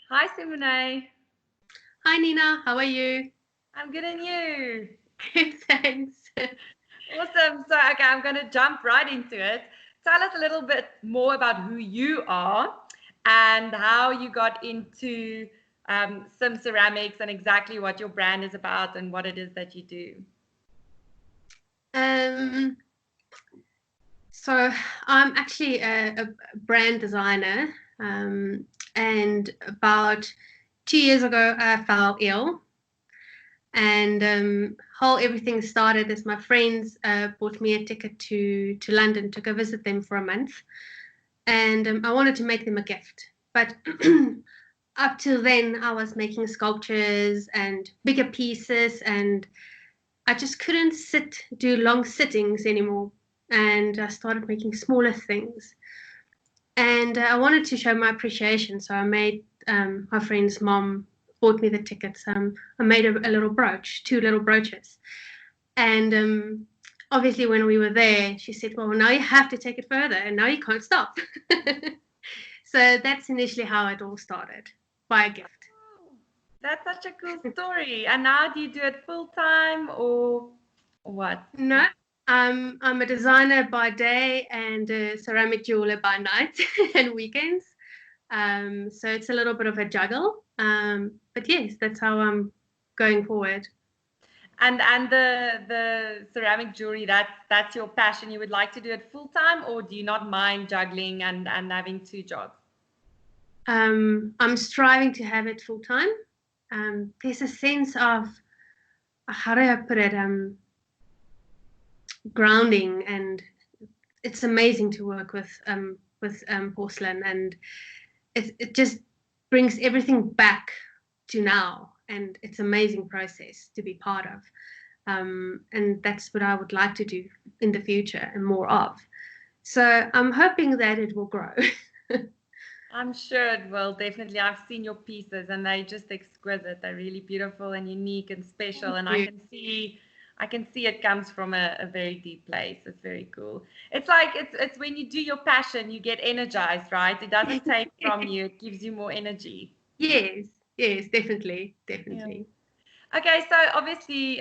Hi, Simone. Hi Nina, how are you? I'm good and you? Thanks. Awesome. So, okay, I'm going to jump right into it. Tell us a little bit more about who you are and how you got into some ceramics and exactly what your brand is about and what it is that you do. Um, so I'm actually a brand designer, and about 2 years ago I fell ill, and how everything started is my friends bought me a ticket to London to go visit them for a month, and I wanted to make them a gift, but up till then I was making sculptures and bigger pieces, and I just couldn't do long sittings anymore. And I started making smaller things. And I wanted to show my appreciation. So I made my friend's mom bought me the tickets. I made a little brooch, two little brooches. And obviously, when we were there, she said, "Well, now you have to take it further, and now you can't stop." So that's initially how it all started, by a gift. Oh, that's such a cool story. And now do you do it full time or what? No, I'm a designer by day and a ceramic jeweler by night and weekends. So it's a little bit of a juggle. But yes, that's how I'm going forward. And the ceramic jewelry, that's your passion. You would like to do it full time, or do you not mind juggling and having two jobs? I'm striving to have it full time. There's a sense of, how do I put it, grounding, and it's amazing to work with porcelain, and it just brings everything back to now, and it's an amazing process to be part of, and that's what I would like to do in the future and more of. So I'm hoping that it will grow. I'm sure it will, definitely. I've seen your pieces and they're just exquisite. They're really beautiful and unique and special. Thank And you. I can see it comes from a very deep place. It's very cool. It's like it's when you do your passion, you get energized, right? It doesn't take from you, it gives you more energy. Yes, yes, definitely, Yeah. definitely. Okay, so obviously,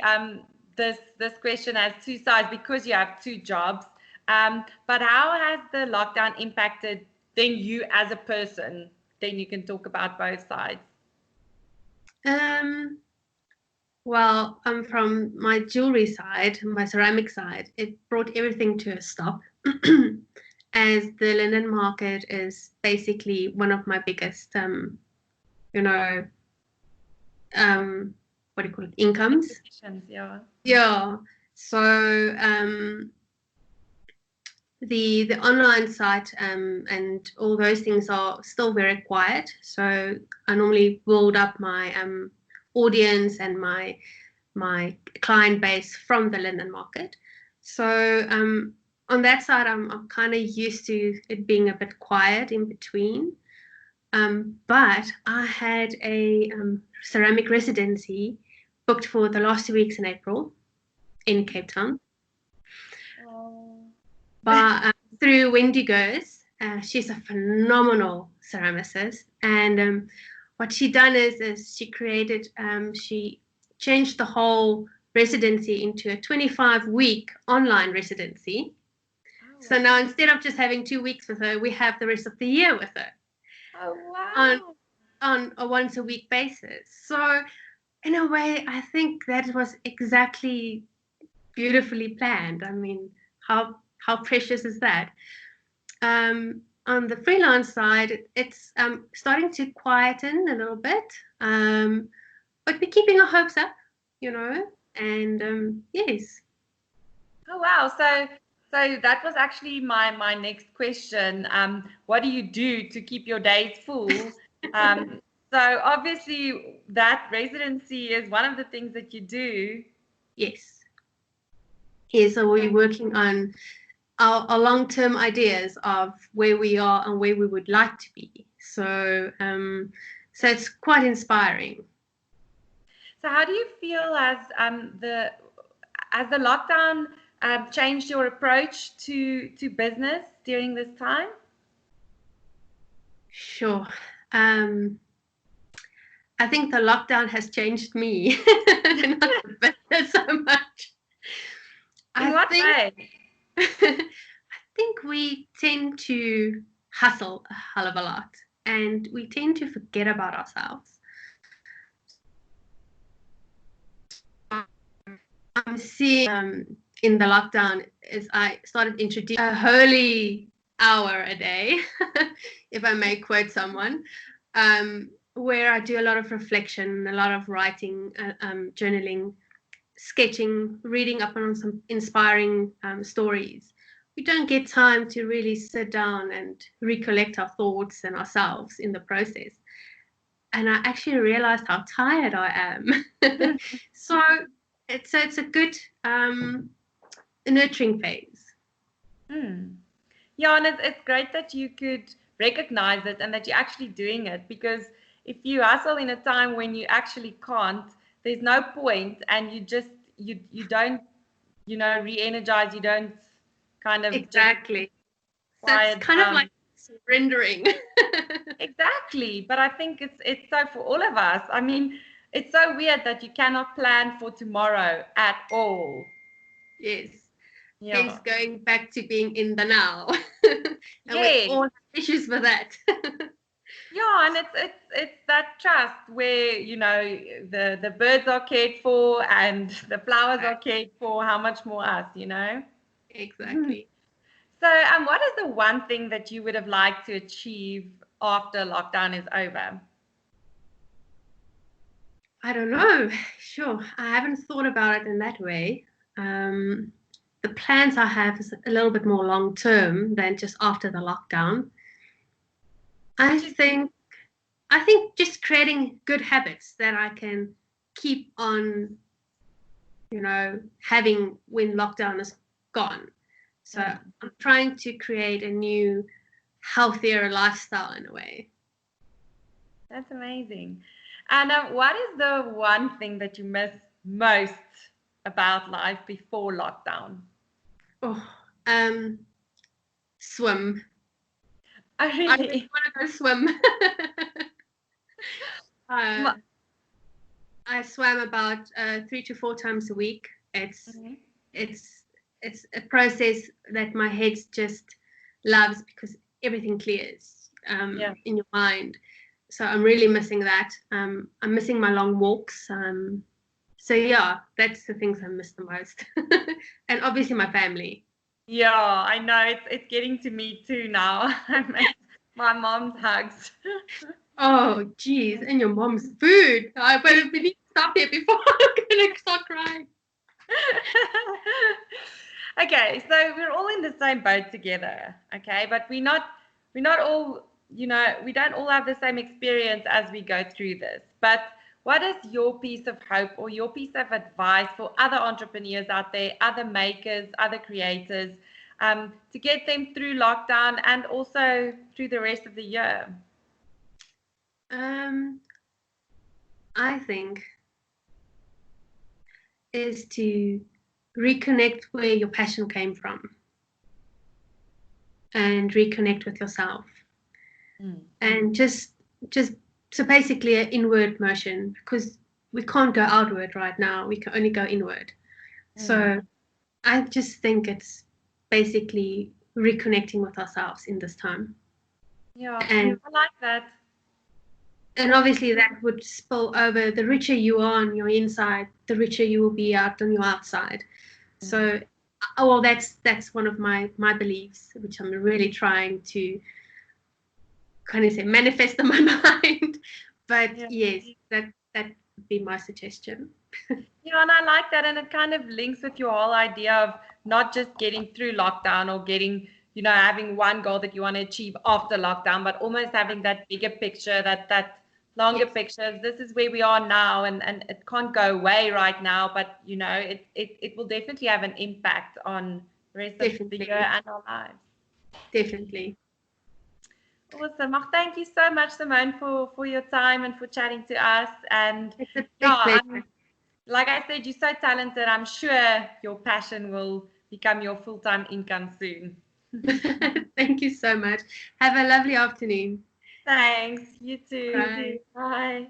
this question has two sides because you have two jobs. But how has the lockdown impacted then you as a person? Then you can talk about both sides. Um, well, from my jewelry side, my ceramic side, it brought everything to a stop. As the linen market is basically one of my biggest, you know, what do you call it, incomes. Positions, yeah. Yeah. So the online site and all those things are still very quiet. So I normally build up my audience and my client base from the linen market. So on that side, I'm kind of used to it being a bit quiet in between. But I had a ceramic residency booked for the last 2 weeks in April in Cape Town. Oh. But through Wendigos, she's a phenomenal ceramicist, and what she done is she changed the whole residency into a 25-week online residency. Oh, So wow. now instead of just having 2 weeks with her, we have the rest of the year with her Oh, on wow. on a once a week basis. So in a way, I think that was exactly beautifully planned. I mean, how precious is that? On the freelance side, it's starting to quieten a little bit, but we're keeping our hopes up, you know. And yes, Oh, wow. So that was actually my next question. What do you do to keep your days full? So obviously that residency is one of the things that you do. yes, yes. So we're working on our long-term ideas of where we are and where we would like to be. So it's quite inspiring. So how do you feel as the lockdown changed your approach to business during this time? Sure. Um, I think the lockdown has changed me, not the business so much. In what way? I think we tend to hustle a hell of a lot, and we tend to forget about ourselves. I'm seeing in the lockdown is I started introducing a holy hour a day, if I may quote someone, where I do a lot of reflection, a lot of writing, journaling, sketching, reading up on some inspiring stories. We don't get time to really sit down and recollect our thoughts and ourselves in the process. And I actually realized how tired I am. So it's a good nurturing phase. Yeah, and it's great that you could recognize it and that you're actually doing it, because if you hustle in a time when you actually can't, there's no point, and you don't re-energize, you don't kind of just Exactly. That's quiet kind of down. like surrendering. Exactly, but I think it's so for all of us. I mean, it's so weird that you cannot plan for tomorrow at all. Yes. Hence Yeah. going back to being in the now. And we Yes. all have issues with that. Yeah, and it's that trust where the birds are cared for and the flowers are cared for. How much more us? Exactly. So, what is the one thing that you would have liked to achieve after lockdown is over? I don't know. Sure. I haven't thought about it in that way. The plans I have is a little bit more long term than just after the lockdown. I Which is think I think just creating good habits that I can keep on, having when lockdown is gone. So I'm trying to create a new, healthier lifestyle in a way. That's amazing. And what is the one thing that you miss most about life before lockdown? Oh, swim. Oh, I really really? want to go swim. uh, Ma- I swam about 3 to 4 times a week. It's Mhm. it's it's a process that my head just loves because everything clears Yeah. in your mind. So I'm really missing that. I'm missing my long walks. So yeah, that's the things I miss the most, and obviously my family. Yeah, I know it's getting to me too now. I miss my mom's hugs. Oh, geez, and your mom's food. I better we need to stop here before I'm gonna start crying. Okay, so we're all in the same boat together, okay? But we're not all, we don't all have the same experience as we go through this. But what is your piece of hope or your piece of advice for other entrepreneurs out there, other makers, other creators, to get them through lockdown and also through the rest of the year? Um, I think is to reconnect where your passion came from and reconnect with yourself and just so basically an inward motion because we can't go outward right now, we can only go inward. So I just think it's basically reconnecting with ourselves in this time. Yeah, and I like that. and obviously that would spill over. The richer you are on your inside, the richer you will be out on your outside. So well, that's one of my beliefs, which I'm really trying to kind of say manifest in my mind. But Yeah. yes, that would be my suggestion. Yeah, and I like that. And it kind of links with your whole idea of not just getting through lockdown or getting, having one goal that you want to achieve after lockdown, but almost having that bigger picture, that longer Yes, picture. This is where we are now, and it can't go away right now, but it will definitely have an impact on the rest of the year definitely, and our lives. definitely. Awesome. Well, thank you so much, Simone, for your time and for chatting to us. And It's a big yeah, pleasure. like I said, you're so talented. I'm sure your passion will become your full-time income soon. Thank you so much. Have a lovely afternoon. Thanks. You too. Bye. Bye.